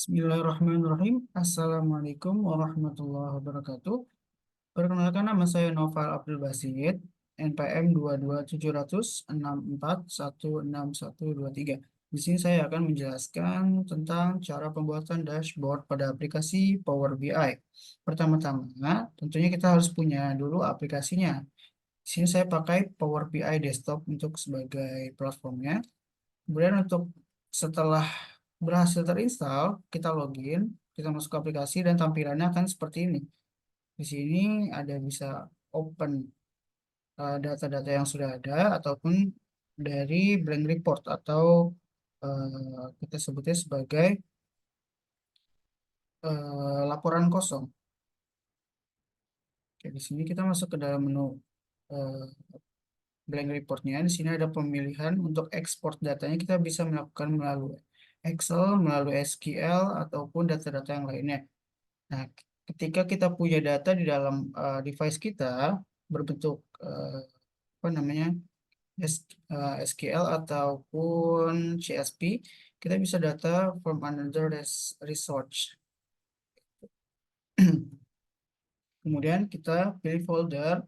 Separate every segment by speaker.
Speaker 1: Bismillahirrahmanirrahim. Assalamualaikum warahmatullahi wabarakatuh. Perkenalkan, nama saya Noval Abdul Basit, NPM 22706416123. Di sini saya akan menjelaskan tentang cara pembuatan dashboard pada aplikasi Power BI. Pertama-tama, tentunya kita harus punya dulu aplikasinya. Di sini saya pakai Power BI Desktop untuk sebagai platformnya. Kemudian setelah berhasil terinstall, kita login, kita masuk ke aplikasi dan tampilannya akan seperti ini. Di sini ada bisa open data-data yang sudah ada ataupun dari blank report atau kita sebutnya sebagai laporan kosong. Oke, di sini kita masuk ke dalam menu eh, blank reportnya. Di sini ada pemilihan untuk ekspor datanya, kita bisa melakukan melalui Excel, melalui SQL ataupun data-data yang lainnya. Nah, ketika kita punya data di dalam device kita berbentuk apa namanya SQL ataupun CSV, kita bisa data from another resource. Kemudian kita pilih folder,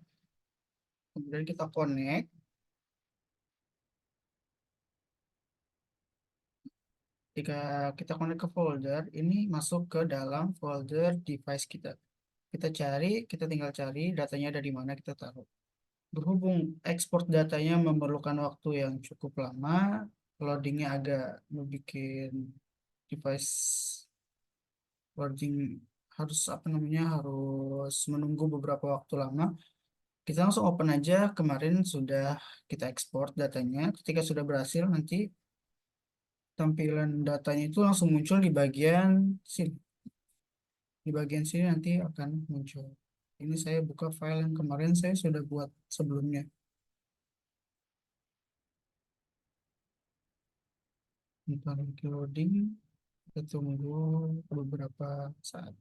Speaker 1: kemudian kita connect. Jika kita connect ke folder, ini masuk ke dalam folder device kita. Kita tinggal cari datanya dari mana kita taruh. Berhubung ekspor datanya memerlukan waktu yang cukup lama, loadingnya agak membuat device loading harus apa namanya harus menunggu beberapa waktu lama. Kita langsung open aja. Kemarin sudah kita ekspor datanya. Ketika sudah berhasil, nanti tampilan datanya itu langsung muncul di bagian sini. Di bagian sini nanti akan muncul. Ini saya buka file yang kemarin saya sudah buat sebelumnya. Bentar lagi loading. Kita tunggu beberapa saat.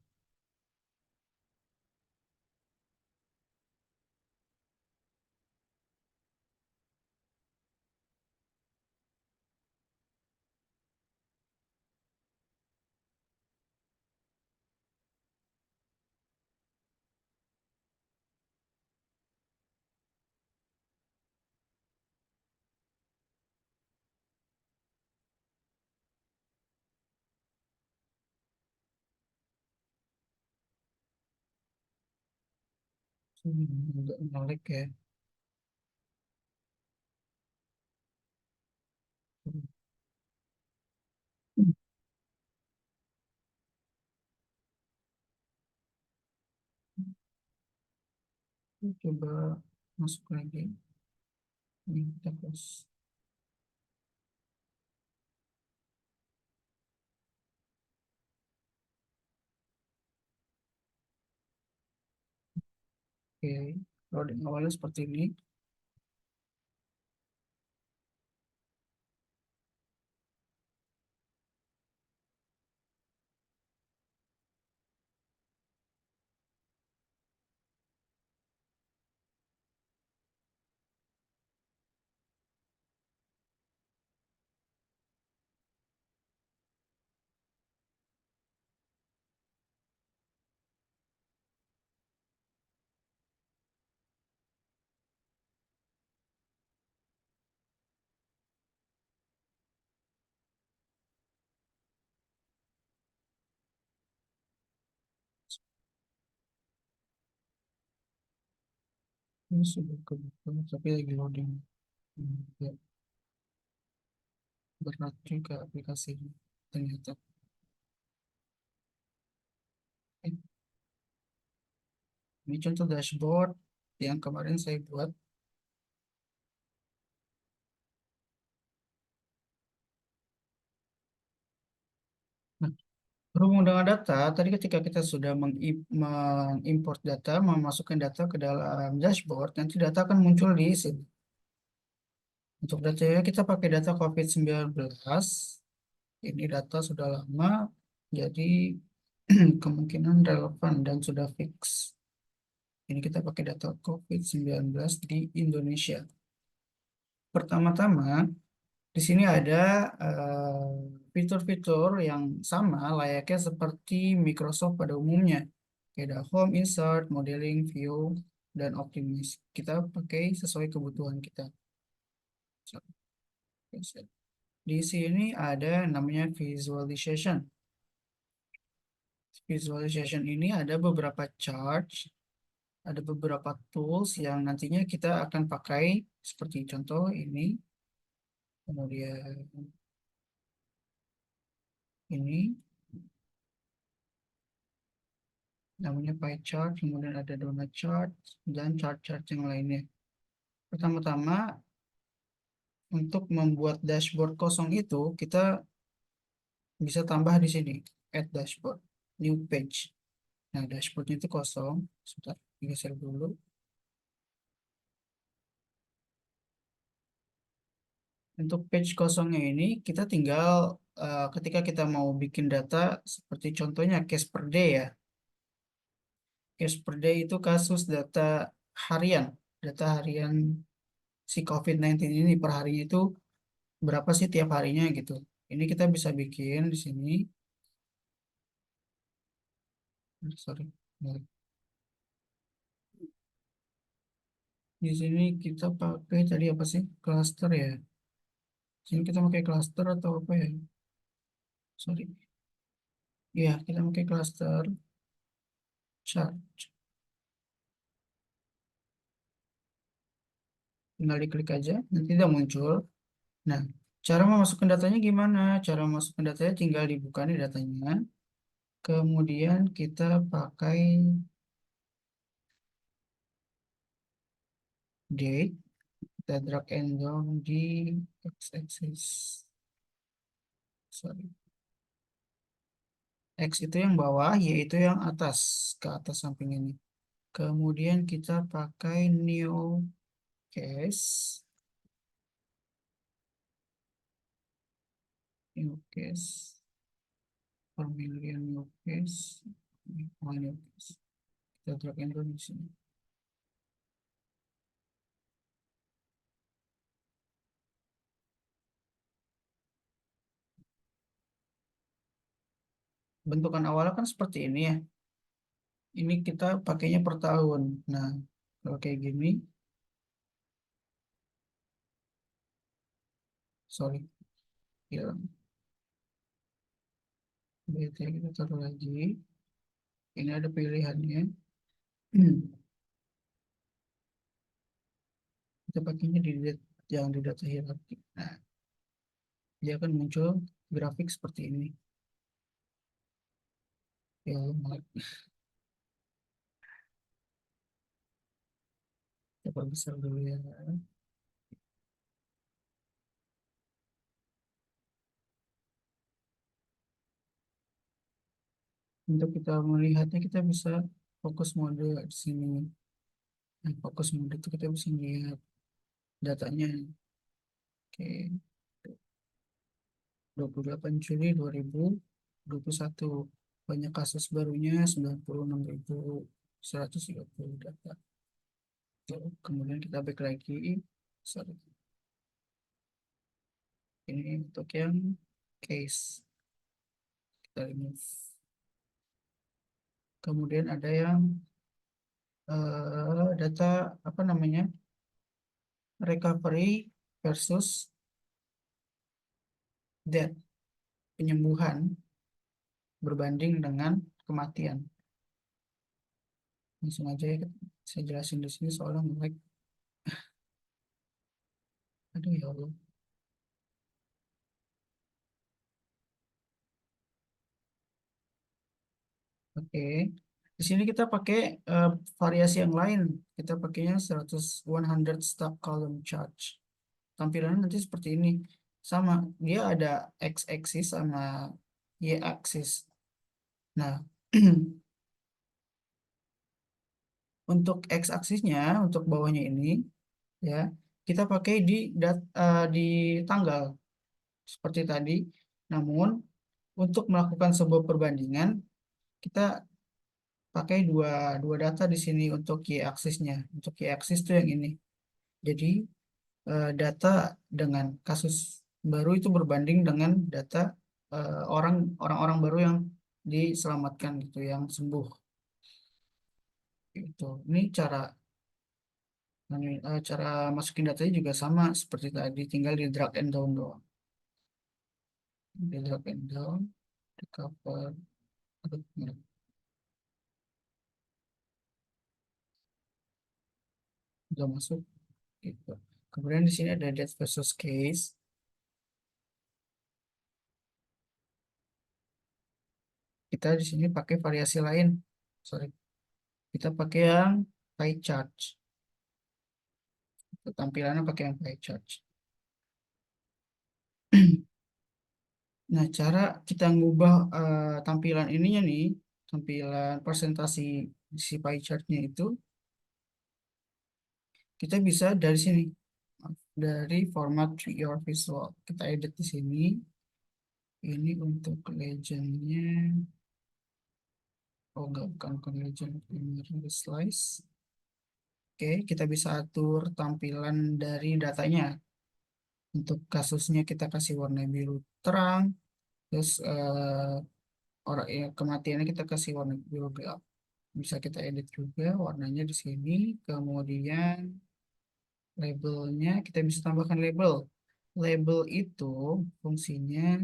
Speaker 1: Agak menarik ya. Coba masuk lagi. Ini kita close. Oke, loading awalnya seperti ini. Ini sudah kebuka, tapi lagi loading. Ya, berat juga aplikasi ini ternyata. Eh, Ini contoh dashboard yang kemarin saya buat. Nah, berhubung dengan data, tadi ketika kita sudah mengimport data, memasukkan data ke dalam dashboard, nanti data akan muncul di sini. Untuk datanya kita pakai data COVID-19. Ini data sudah lama, jadi kemungkinan relevan dan sudah fix. Ini kita pakai data COVID-19 di Indonesia. Pertama-tama, di sini ada fitur-fitur yang sama layaknya seperti Microsoft pada umumnya. Kayak ada Home, Insert, Modeling, View, dan Optimize. Kita pakai sesuai kebutuhan kita. Di sini ada namanya visualization. Visualization ini ada beberapa charts, ada beberapa tools yang nantinya kita akan pakai seperti contoh ini, kemudian ini namanya pie chart, kemudian ada donut chart dan chart-chart yang lainnya. Pertama-tama untuk membuat dashboard kosong itu kita bisa tambah di sini add dashboard, new page. Nah, dashboardnya itu kosong. Sebentar, geser dulu. Untuk page kosongnya ini, kita tinggal ketika kita mau bikin data, seperti contohnya case per day ya. Case per day itu kasus data harian. Data harian si COVID-19 ini per harinya itu berapa sih tiap harinya gitu. Ini kita bisa bikin di sini. Sorry. Di sini kita pakai tadi apa sih? Cluster ya. Sini kita pakai cluster atau apa ya? Sorry. Iya, kita pakai cluster chart. Tinggal diklik aja, nanti udah muncul. Nah, cara memasukkan datanya gimana? Cara memasukkan datanya tinggal dibuka nih datanya. Kemudian kita pakai date, kita drag and drop di x-axis. Sorry. X itu yang bawah, Y itu yang atas, ke atas samping ini. Kemudian kita pakai new case, new case, per million new case, new case. Kita drag and drop di sini. Bentukan awalnya kan seperti ini ya. Ini kita pakainya per tahun. Nah, kalau kayak gini, sorry, hilang. BT kita taruh lagi. Ini ada pilihannya. Kita pakainya di data, yang di data hierarki. Nah, dia akan muncul grafik seperti ini. Ya, kita besar dulu ya. Untuk kita melihatnya, kita bisa fokus mode di sini. Nah, fokus mode itu kita bisa melihat datanya. Oke, 28 Juli 2021. Banyak kasus barunya 96.130 data. Kemudian kita back lagi. Sorry. Ini untuk yang case. Kita remove. Kemudian ada yang data apa namanya? Recovery versus death. Penyembuhan berbanding dengan kematian. Langsung aja ya, saya jelasin di sini soalnya nge-lag. Aduh ya Allah. Oke. Di sini kita pakai eh, variasi yang lain. Kita pakainya 100 stop column charge. Tampilannya nanti seperti ini. Sama, dia ada x-axis sama y-axis. Nah, untuk x-aksisnya, untuk bawahnya ini, ya, kita pakai di tanggal seperti tadi. Namun, untuk melakukan sebuah perbandingan, kita pakai dua dua data di sini untuk y-aksisnya. Untuk y-aksis itu yang ini. Jadi data dengan kasus baru itu berbanding dengan data orang-orang baru yang diselamatkan gitu, yang sembuh gitu. Ini cara masukin datanya juga sama seperti tadi, tinggal di drag and down doang. Di drag and down, di cover, aduh, udah masuk gitu. Kemudian di sini ada date versus case. Kita di sini pakai variasi lain. Sorry, kita pakai yang pie chart. Tampilannya pakai yang pie chart. Nah, cara kita ngubah tampilan ininya nih, tampilan presentasi si pie chartnya itu, kita bisa dari sini, dari format your visual. Kita edit di sini. Ini untuk legendnya, oh enggak, bukan legend, primary slice. Oke, kita bisa atur tampilan dari datanya. Untuk kasusnya kita kasih warna biru terang, terus orang ya, kematiannya kita kasih warna biru gelap. Bisa kita edit juga warnanya di sini. Kemudian labelnya kita bisa tambahkan label. Label itu fungsinya,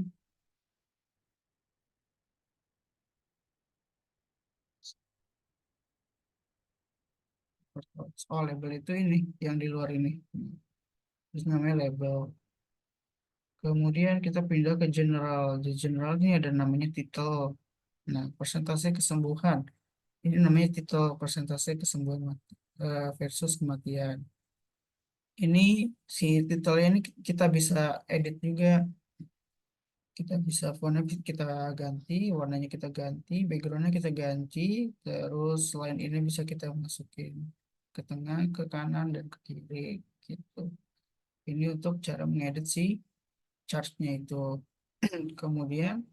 Speaker 1: oh label itu ini yang di luar ini. Terus namanya label. Kemudian kita pindah ke general. Di general ini ada namanya title. Nah, persentase kesembuhan. Ini namanya titel persentase kesembuhan versus kematian. Ini si titelnya ini kita bisa edit juga. Kita bisa fontnya kita ganti, warnanya kita ganti, backgroundnya kita ganti. Terus selain ini bisa kita masukin ke tengah, ke kanan, dan ke kiri gitu. Ini untuk cara mengedit si chartnya itu. Kemudian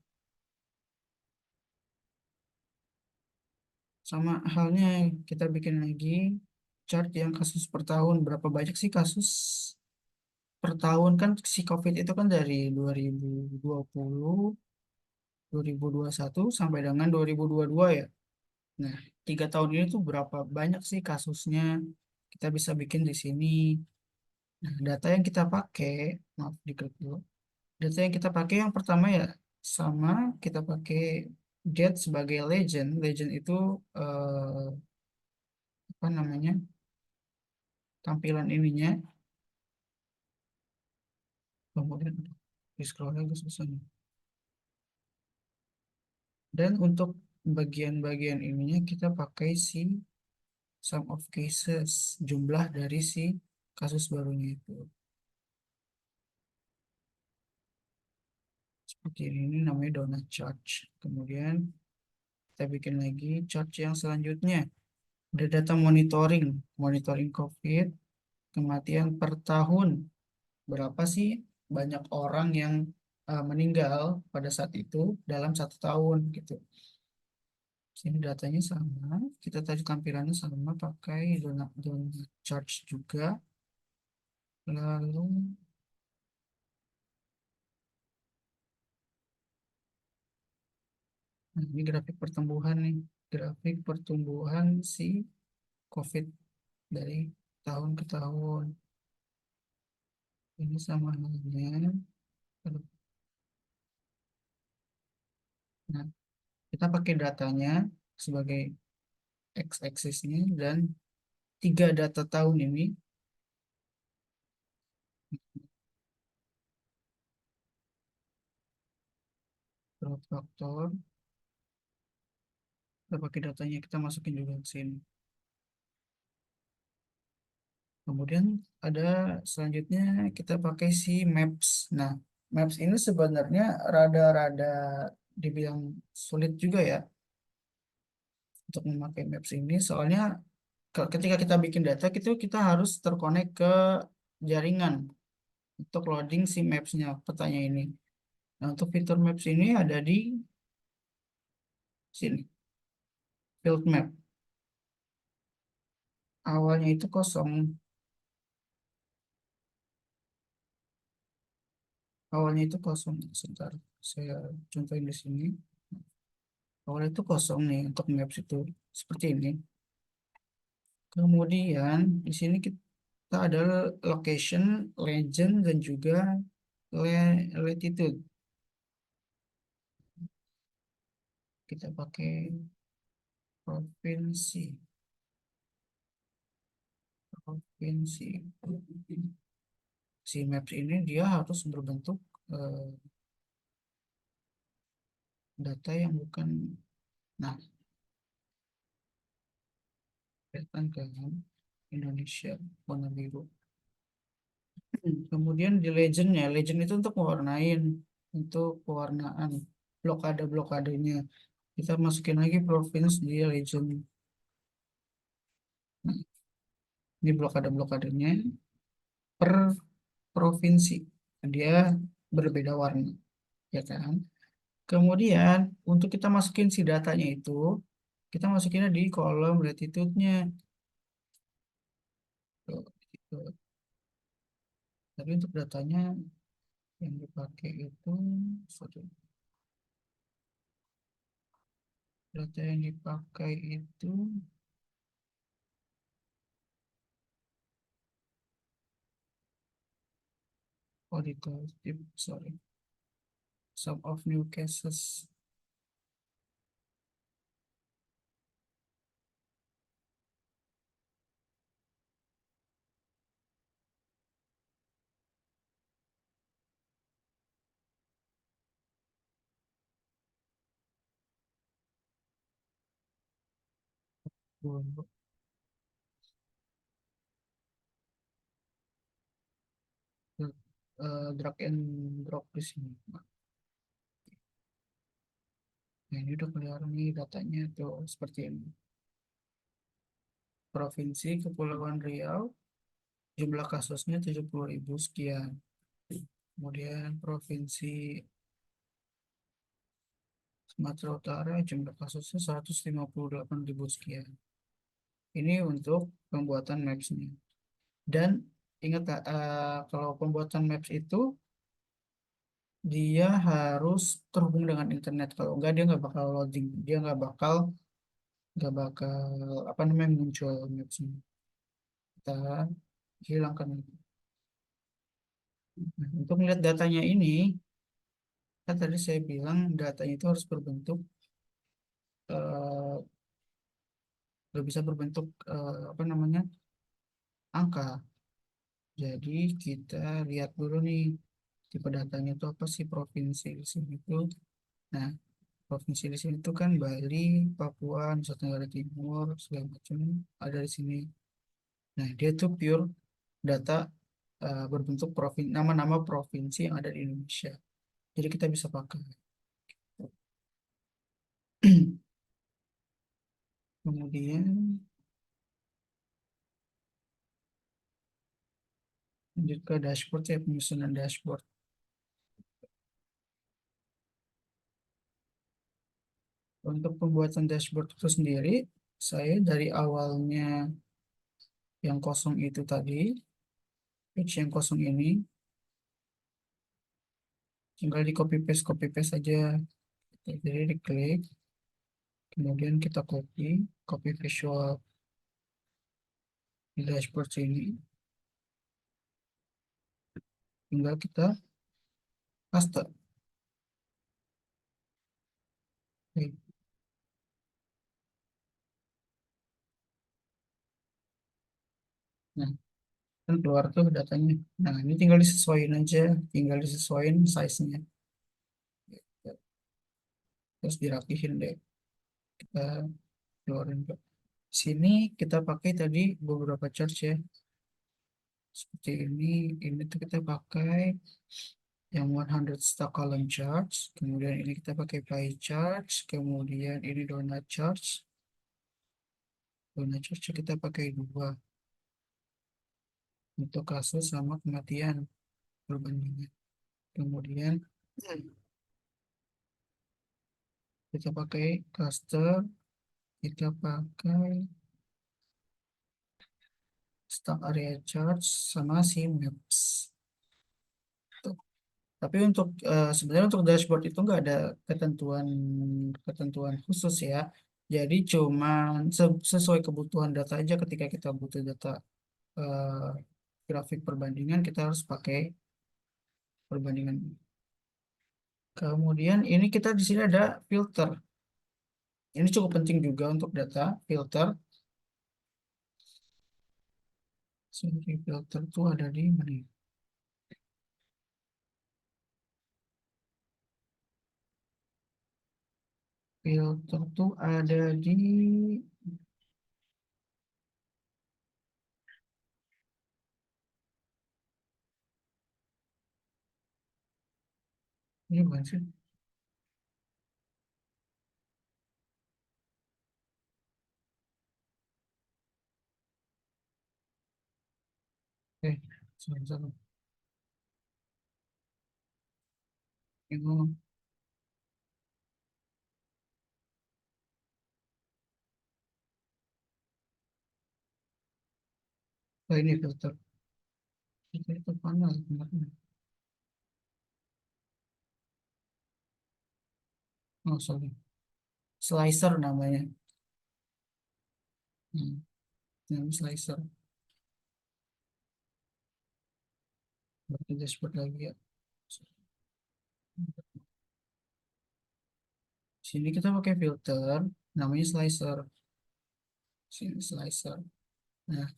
Speaker 1: sama halnya kita bikin lagi chart yang kasus per tahun. Berapa banyak sih kasus per tahun, kan si COVID itu kan dari 2020, 2021 sampai dengan 2022 ya. Nah, 3 tahun ini tuh berapa banyak sih kasusnya? Kita bisa bikin di sini. Nah, data yang kita pakai, maaf diklik dulu. Data yang kita pakai yang pertama ya sama, kita pakai date sebagai legend. Legend itu apa namanya? Tampilan ininya. Kemudian di scroll lagi susah nih. Dan untuk bagian-bagian ininya kita pakai si sum of cases, jumlah dari si kasus barunya itu. Seperti ini namanya donut charge. Kemudian kita bikin lagi charge yang selanjutnya. Ada data monitoring, monitoring COVID, kematian per tahun. Berapa sih banyak orang yang meninggal pada saat itu dalam 1 tahun gitu. Sini datanya sama, kita tadi tampilannya sama pakai donut, donut charge juga. Lalu nah, ini grafik pertumbuhan nih, grafik pertumbuhan si COVID dari tahun ke tahun. Ini sama halnya. Nah, kita pakai datanya sebagai x-axisnya, dan 3 data tahun ini growth factor. Kita pakai datanya, kita masukin juga ke sini. Kemudian ada selanjutnya kita pakai si maps. Nah, maps ini sebenarnya rada-rada dibilang sulit juga ya untuk memakai maps ini. Soalnya ketika kita bikin data itu kita harus terkonek ke jaringan untuk loading si mapsnya petanya ini. Nah, untuk fitur maps ini ada di sini, field map. Awalnya itu kosong, awalnya itu kosong. Sebentar, Saya contohin di sini. Awalnya itu kosong nih untuk maps itu seperti ini. Kemudian di sini kita ada location, legend, dan juga latitude. Kita pakai provinsi, provinsi. Si maps ini dia harus berbentuk eh, data yang bukan, nah, kelihatan kan Indonesia warna biru. Kemudian di legendnya, legend itu untuk mewarnain, untuk pewarnaan blokade-blokadenya. Kita masukin lagi provinsi di legend. Nah, ini blokade-blokadenya per provinsi. Dia berbeda warna, ya kan? Kemudian untuk kita masukin si datanya itu, kita masukinnya di kolom latitude-nya. Tuh, gitu. Tapi untuk datanya yang dipakai itu, sorry, data yang dipakai itu auditor tip, sorry, some of new cases. Drag and drop di sini. Nah, ini udah keluar nih datanya tuh seperti ini. Provinsi Kepulauan Riau, jumlah kasusnya 70.000 sekian. Kemudian Provinsi Sumatera Utara, jumlah kasusnya 158.000 sekian. Ini untuk pembuatan maps-nya. Dan ingat kalau pembuatan maps itu dia harus terhubung dengan internet. Kalau enggak dia nggak bakal loading, dia nggak bakal apa namanya muncul maps-nya. Kita hilangkan itu. Nah, untuk melihat datanya ini, kan tadi saya bilang datanya itu harus berbentuk eh, nggak bisa berbentuk apa namanya angka. Jadi kita lihat dulu nih tipe datanya itu apa sih provinsi di sini itu. Nah, provinsi di sini itu kan Bali, Papua, Nusa Tenggara Timur, segala macam ada di sini. Nah, dia tuh pure data berbentuk nama-nama provinsi yang ada di Indonesia. Jadi kita bisa pakai. Kemudian lanjut ke dashboard ya, penyusunan dashboard. Untuk pembuatan dashboard itu sendiri, saya dari awalnya yang kosong itu tadi, page yang kosong ini, tinggal di copy paste aja. Jadi diklik, kemudian kita copy visual di dashboard sini, tinggal kita paste. Oke. Nah, kan keluar tuh datanya. Nah, ini tinggal disesuaikan aja, tinggal disesuaikan size-nya. Terus dirapihin deh. Kita keluarin ke sini, kita pakai tadi beberapa chart ya. Seperti ini tuh kita pakai yang 100 stock column charts, kemudian ini kita pakai pie charts, kemudian ini donut charts. Donut charts kita pakai dua untuk kasus sama kematian perbandingan. Kemudian kita pakai cluster, kita pakai stock area charts sama si maps. Tuh. Tapi untuk sebenarnya untuk dashboard itu nggak ada ketentuan ketentuan khusus ya. Jadi cuma sesuai kebutuhan data aja ketika kita butuh data eh, grafik perbandingan kita harus pakai perbandingan. Kemudian ini kita di sini ada filter. Ini cukup penting juga untuk data filter. Sini filter tuh ada di mana, ya? Filter tuh ada di ini bukan sih? Oke, satu. Ini, oh, ini filter. Filter itu panel sebenarnya. Oh, sorry. Slicer namanya. Hmm, namanya slicer. Berarti dashboard lagi ya. Sini kita pakai filter, namanya slicer. Sini slicer. Nah,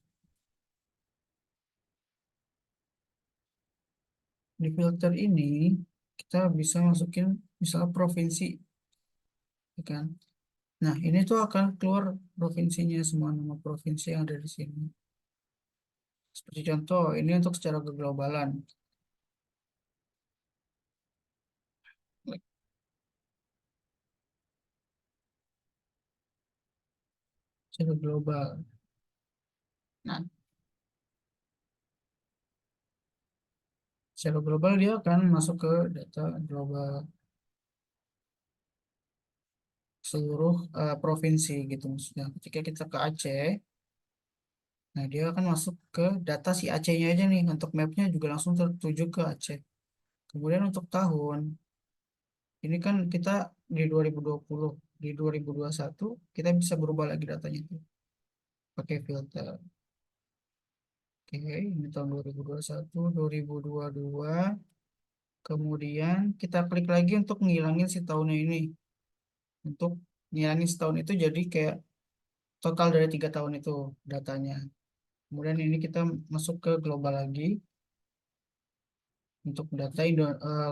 Speaker 1: di filter ini kita bisa masukin misalnya provinsi, ya kan? Nah, ini tuh akan keluar provinsinya semua nama provinsi yang ada di sini. Seperti contoh, ini untuk secara keglobalan. Secara global. Nah, secara global dia akan masuk ke data global seluruh provinsi gitu maksudnya. Ketika kita ke Aceh, nah dia akan masuk ke data si Aceh-nya aja nih. Untuk mapnya juga langsung tertuju ke Aceh. Kemudian untuk tahun, ini kan kita di 2020, di 2021 kita bisa berubah lagi datanya tuh pakai filter. Oke, ini tahun 2021, 2022. Kemudian kita klik lagi untuk ngilangin si tahunnya ini. Untuk ngilangin setahun itu jadi kayak total dari 3 tahun itu datanya. Kemudian ini kita masuk ke global lagi untuk data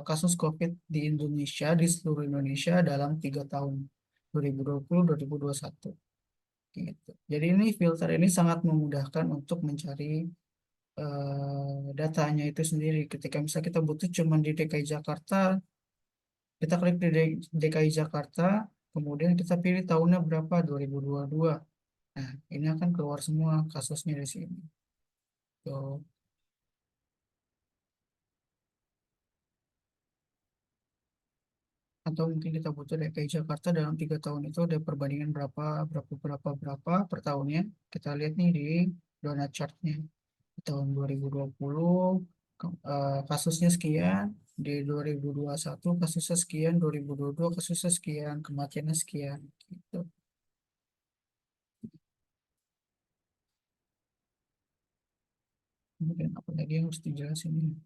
Speaker 1: kasus COVID di Indonesia, di seluruh Indonesia dalam 3 tahun, 2020-2021. Gitu. Jadi ini filter ini sangat memudahkan untuk mencari datanya itu sendiri. Ketika misalnya kita butuh cuma di DKI Jakarta, kita klik di DKI Jakarta, kemudian kita pilih tahunnya berapa, 2022. Nah, ini akan keluar semua kasusnya di sini. Tuh. Atau mungkin kita butuh DKI Jakarta dalam 3 tahun itu ada perbandingan berapa, berapa, berapa, berapa per tahunnya. Kita lihat nih di donut chartnya. Di tahun 2020 kasusnya sekian, di 2021 kasusnya sekian, 2022 kasusnya sekian, kematiannya sekian. Gitu. Kemudian apa lagi yang harus dijelasin ini?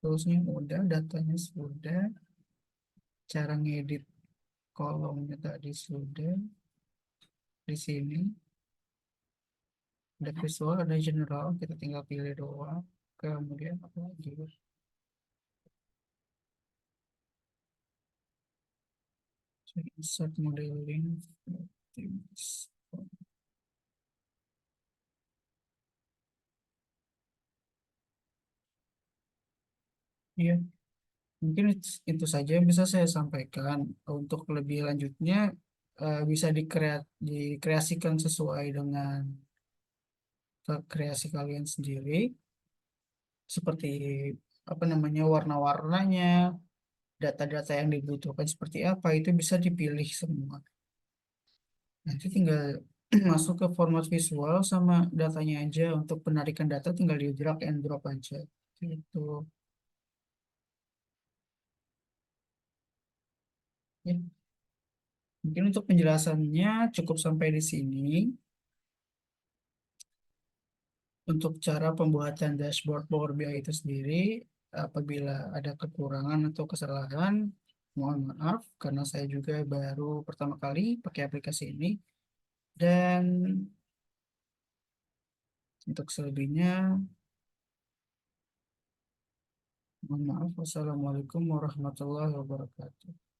Speaker 1: Terusnya udah, datanya sudah, cara ngedit kolomnya tadi sudah, di sini ada visual, ada general, kita tinggal pilih doang. Kemudian apa lagi? Insert modeling. Iya, mungkin itu saja yang bisa saya sampaikan. Untuk lebih lanjutnya bisa dikreasikan sesuai dengan kreasi kalian sendiri, seperti apa namanya warna-warnanya, data-data yang dibutuhkan seperti apa itu bisa dipilih semua. Nanti tinggal masuk ke format visual sama datanya aja. Untuk penarikan data tinggal di drag and drop aja. Gitu. Ya, mungkin untuk penjelasannya cukup sampai di sini. Untuk cara pembuatan dashboard Power BI itu sendiri, apabila ada kekurangan atau kesalahan, mohon maaf karena saya juga baru pertama kali pakai aplikasi ini. Dan untuk selebihnya, mohon maaf. Wassalamualaikum warahmatullahi wabarakatuh.